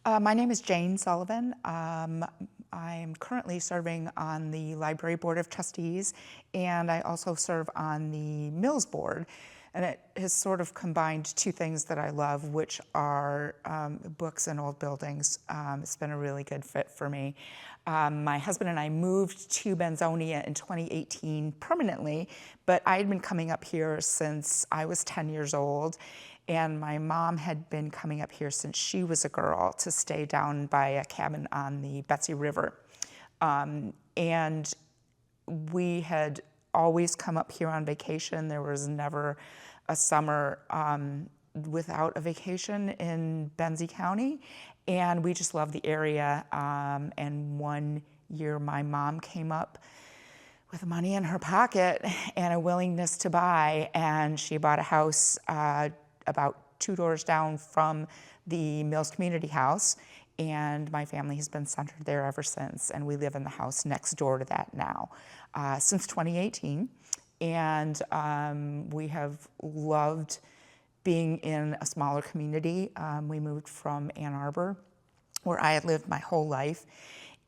My name is Jane Sullivan. I'm currently serving on the Library Board of Trustees, and I also serve on the Mills Board. And it has sort of combined two things that I love, which are books and old buildings. It's been a really good fit for me. My husband and I moved to Benzonia in 2018 permanently, but I had been coming up here since I was 10 years old. And my mom had been coming up here since she was a girl to stay down by a cabin on the Betsy River. And we had always come up here on vacation. There was never a summer without a vacation in Benzie County. And we just loved the area. And one year my mom came up with money in her pocket and a willingness to buy, and she bought a house about 2 doors down from the Mills Community House, and my family has been centered there ever since, and we live in the house next door to that now since 2018, and we have loved being in a smaller community. We moved from Ann Arbor, where I had lived my whole life,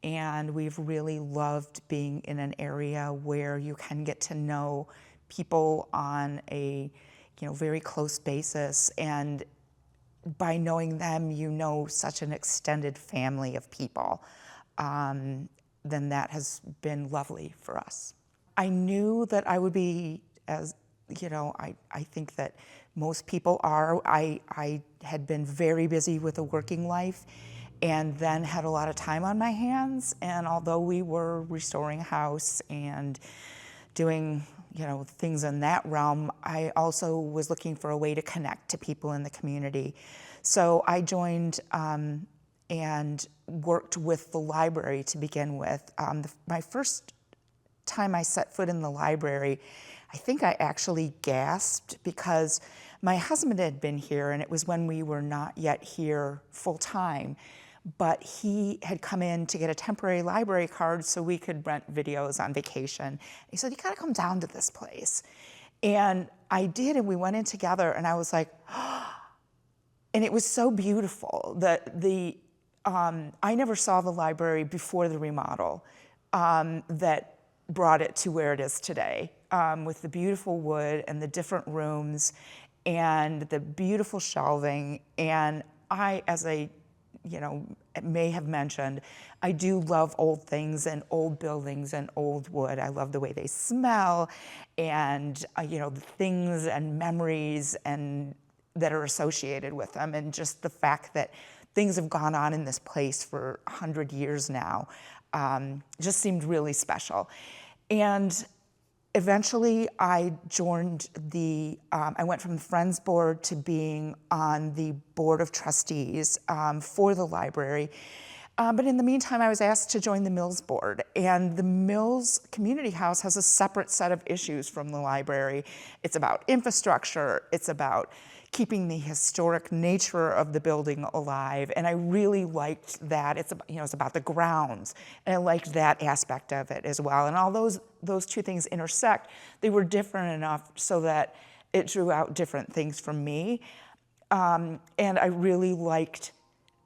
and we've really loved being in an area where you can get to know people on a very close basis, and by knowing them, you know such an extended family of people. Then that has been lovely for us. I knew that I would be, as I think that most people are. I had been very busy with a working life, and then had a lot of time on my hands. And although we were restoring a house and doing things in that realm, I also was looking for a way to connect to people in the community. So I joined and worked with the library to begin with. My first time I set foot in the library, I think I actually gasped because my husband had been here, and it was when we were not yet here full time. But he had come in to get a temporary library card so we could rent videos on vacation. He said, "You gotta come down to this place." And I did, and we went in together, and I was like, and it was so beautiful. I never saw the library before the remodel that brought it to where it is today, with the beautiful wood and the different rooms and the beautiful shelving. And I, as I may have mentioned, I do love old things and old buildings and old wood. I love the way they smell, and the things and memories and that are associated with them, and just the fact that things have gone on in this place for 100 years now just seemed really special. And eventually, I joined I went from the Friends Board to being on the Board of Trustees for the library. But in the meantime, I was asked to join the Mills Board. And the Mills Community House has a separate set of issues from the library. It's about infrastructure. It's about keeping the historic nature of the building alive, and I really liked that. It's about the grounds, and I liked that aspect of it as well. And all those two things intersect. They were different enough so that it drew out different things from me, and I really liked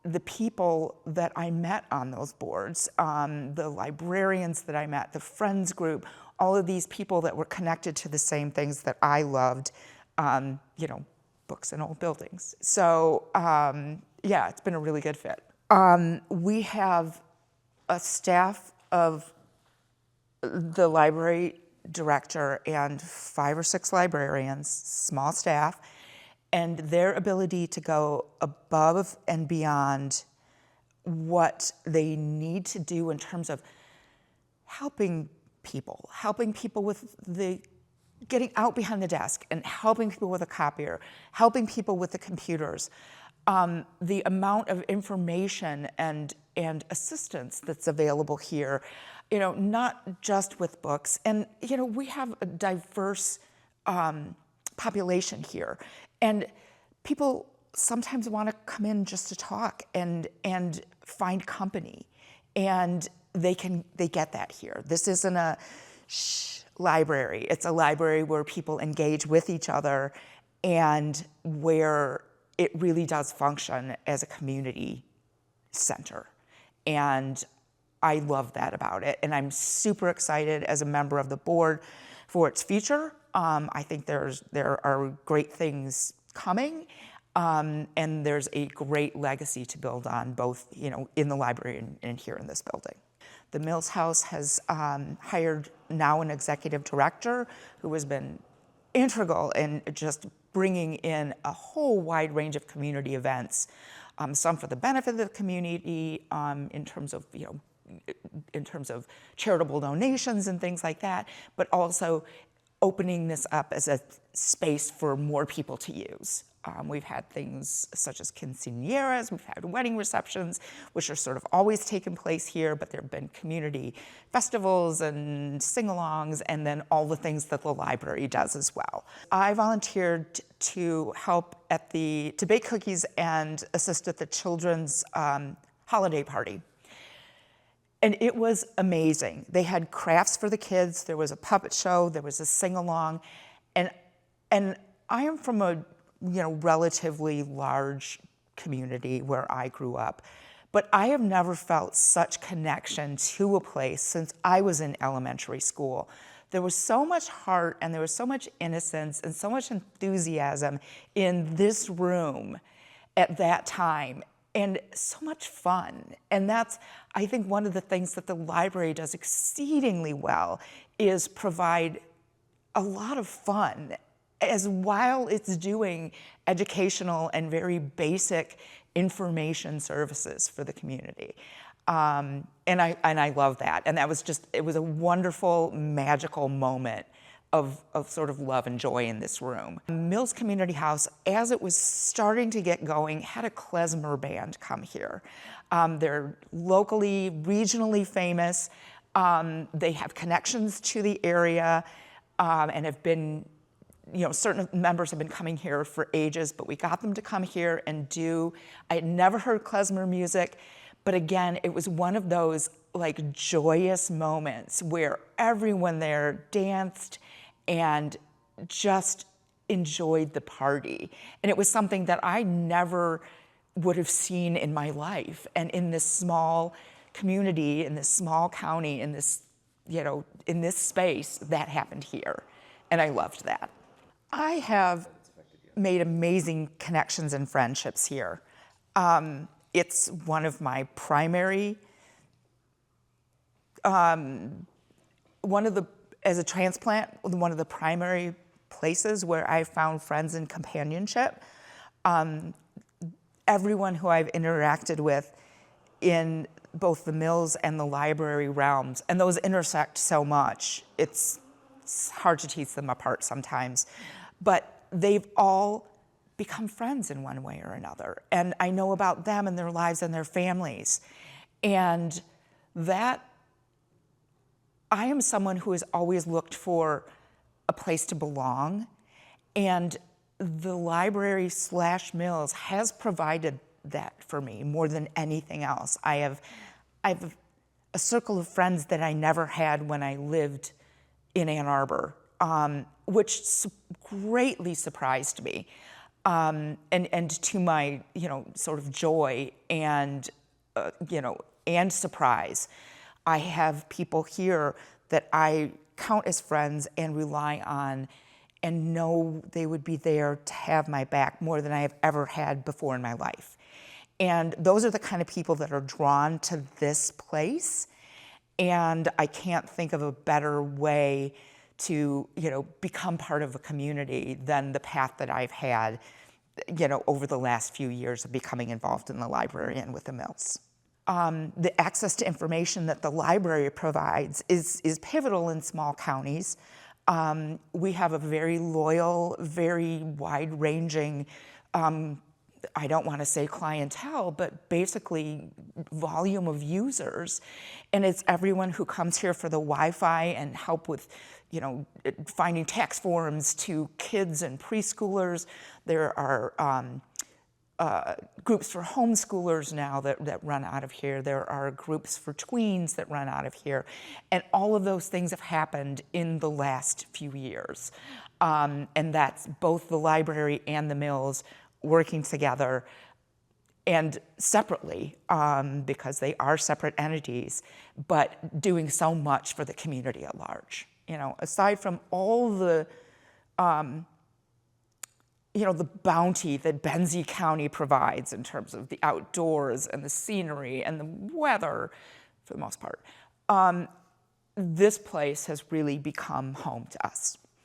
the people that I met on those boards, the librarians that I met, the Friends group, all of these people that were connected to the same things that I loved, books and old buildings. So yeah, it's been a really good fit. We have a staff of the library director and 5 or 6 librarians, small staff, and their ability to go above and beyond what they need to do in terms of helping people with getting out behind the desk and helping people with a copier, helping people with the computers. The amount of information and assistance that's available here, not just with books. And, we have a diverse population here. And people sometimes want to come in just to talk and find company. And they get that here. This isn't a library. It's a library where people engage with each other and where it really does function as a community center. And I love that about it. And I'm super excited as a member of the board for its future. I think there are great things coming, and there's a great legacy to build on, both in the library and here in this building. The Mills House has hired now an executive director who has been integral in just bringing in a whole wide range of community events, some for the benefit of the community, in terms of charitable donations and things like that, but also opening this up as a space for more people to use. We've had things such as quinceañeras, we've had wedding receptions, which are sort of always taken place here, but there have been community festivals and sing-alongs, and then all the things that the library does as well. I volunteered to help to bake cookies and assist at the children's holiday party. And it was amazing. They had crafts for the kids, there was a puppet show, there was a sing-along, and I am from a relatively large community where I grew up, but I have never felt such connection to a place since I was in elementary school. There was so much heart and there was so much innocence and so much enthusiasm in this room at that time, and so much fun. And that's, I think, one of the things that the library does exceedingly well is provide a lot of fun, as while it's doing educational and very basic information services for the community. And I love that. And that was it was a wonderful, magical moment of sort of love and joy in this room. Mills Community House, as it was starting to get going, had a klezmer band come here. They're locally, regionally famous. They have connections to the area, and have been, certain members have been coming here for ages, but we got them to come here and I had never heard klezmer music, but again, it was one of those like joyous moments where everyone there danced and just enjoyed the party. And it was something that I never would have seen in my life. And in this small community, in this small county, in this, in this space, that happened here. And I loved that. I have made amazing connections and friendships here. It's one of my primary, as a transplant, one of the primary places where I found friends and companionship. Everyone who I've interacted with in both the Mills and the library realms, and those intersect so much, it's hard to tease them apart sometimes, but they've all become friends in one way or another. And I know about them and their lives and their families. And that, I am someone who has always looked for a place to belong, and the library / Mills has provided that for me more than anything else. I have a circle of friends that I never had when I lived in Ann Arbor, which greatly surprised me, and to my sort of joy and and surprise. I have people here that I count as friends and rely on and know they would be there to have my back more than I have ever had before in my life. And those are the kind of people that are drawn to this place. And I can't think of a better way to, become part of a community than the path that I've had, over the last few years of becoming involved in the library and with the Mills. The access to information that the library provides is pivotal in small counties. We have a very loyal, very wide-ranging, I don't want to say clientele, but basically volume of users. And it's everyone who comes here for the Wi-Fi and help with, finding tax forms, to kids and preschoolers. There are groups for homeschoolers now that run out of here. There are groups for tweens that run out of here. And all of those things have happened in the last few years. And that's both the library and the Mills working together and separately, because they are separate entities, but doing so much for the community at large. You know, aside from all the, you know, the bounty that Benzie County provides in terms of the outdoors and the scenery and the weather, for the most part, this place has really become home to us.